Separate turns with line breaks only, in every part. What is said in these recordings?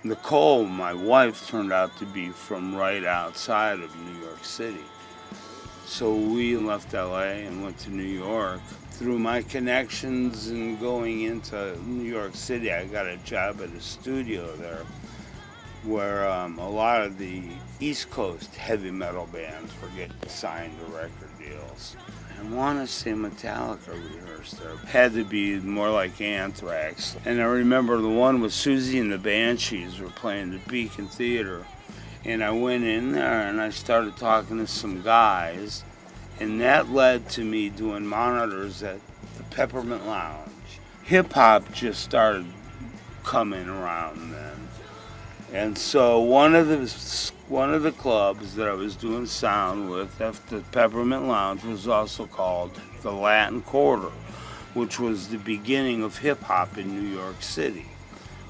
Nicole, my wife, turned out to be from right outside of New York City. So we left LA and went to New York. Through my connections and going into New York City, I got a job at a studio there where a lot of the East Coast heavy metal bands were getting signed to record deals. I want to say Metallica rehearsed there. Had to be more like Anthrax. And I remember the one with Susie and the Banshees were playing the Beacon Theater. And I went in there and I started talking to some guys. And that led to me doing monitors at the Peppermint Lounge. Hip hop just started coming around then. And so one of the clubs that I was doing sound with at the Peppermint Lounge was also called the Latin Quarter, which was the beginning of hip hop in New York City.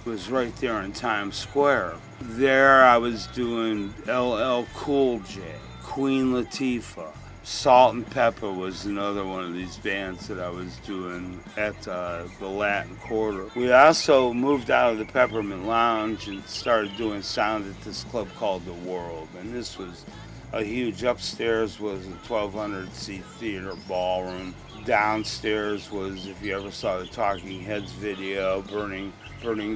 It was right there in Times Square. There I was doing LL Cool J, Queen Latifah. Salt and Pepper was another one of these bands that I was doing at the Latin Quarter. We also moved out of the Peppermint Lounge and started doing sound at this club called The World. And this was a huge, upstairs was a 1,200-seat theater ballroom. Downstairs was, if you ever saw the Talking Heads video, burning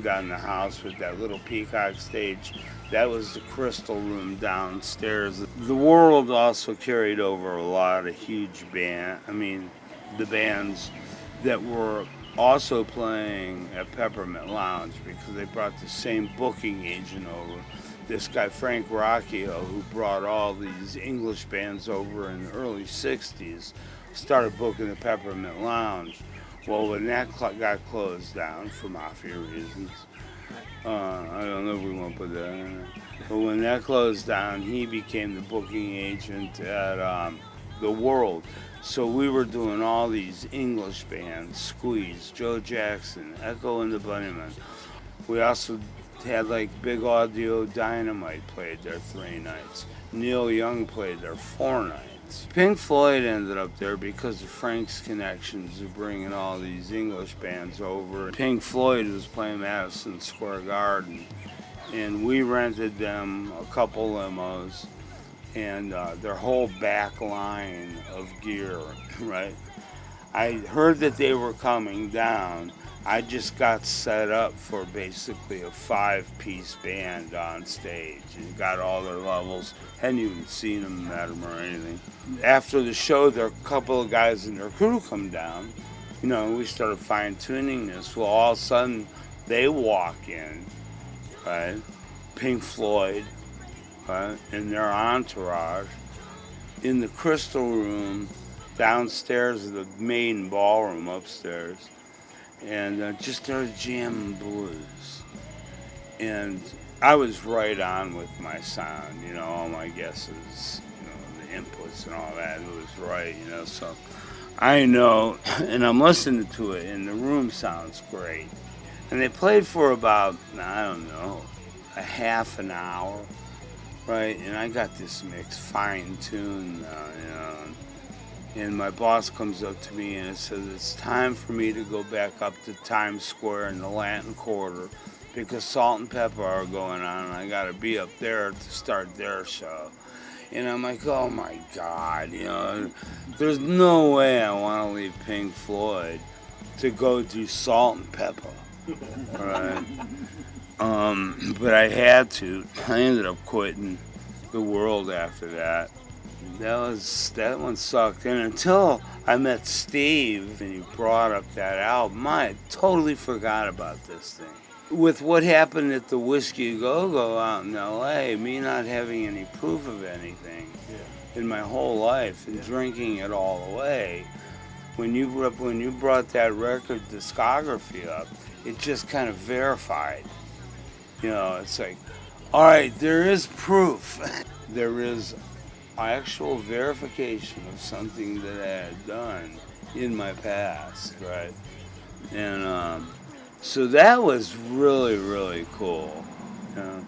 down the house with that little peacock stage. That was the Crystal Room downstairs. The World also carried over a lot of huge the bands that were also playing at Peppermint Lounge, because they brought the same booking agent over. This guy, Frank Rocchio, who brought all these English bands over in the early 60s, started booking the Peppermint Lounge. Well, when that got closed down for mafia reasons, I don't know if we won't put that in there. But when that closed down, he became the booking agent at The World. So we were doing all these English bands, Squeeze, Joe Jackson, Echo and the Bunnymen. We also had like Big Audio Dynamite played there 3 nights. Neil Young played there 4 nights. Pink Floyd ended up there because of Frank's connections of bringing all these English bands over. Pink Floyd was playing Madison Square Garden, and we rented them a couple limos and their whole back line of gear, right? I heard that they were coming down. I just got set up for basically a 5-piece band on stage and got all their levels. Hadn't even seen them, met them or anything. After the show, there were a couple of guys in their crew come down. You know, we started fine-tuning this. Well, all of a sudden, they walk in, right? Pink Floyd, right? And their entourage in the Crystal Room downstairs of the main ballroom upstairs. And just started jamming blues. And I was right on with my sound, you know, all my guesses, you know, the inputs and all that, it was right, you know, so I know, and I'm listening to it, and the room sounds great. And they played for about, I don't know, a half an hour, right, and I got this mix fine-tuned, you know, and my boss comes up to me and says, it's time for me to go back up to Times Square in the Latin Quarter because Salt and Pepper are going on and I got to be up there to start their show. And I'm like, oh my God, you know, there's no way I want to leave Pink Floyd to go do Salt and Pepper, right? But I had to. I ended up quitting The World after that. That one sucked. And until I met Steve and he brought up that album, I totally forgot about this thing. With what happened at the Whiskey Go-Go out in LA, me not having any proof of anything in my whole life and drinking it all away, when you brought that record discography up, it just kind of verified. You know, it's like, all right, there is proof. There is actual verification of something that I had done in my past, right? And so that was really, really cool. You know?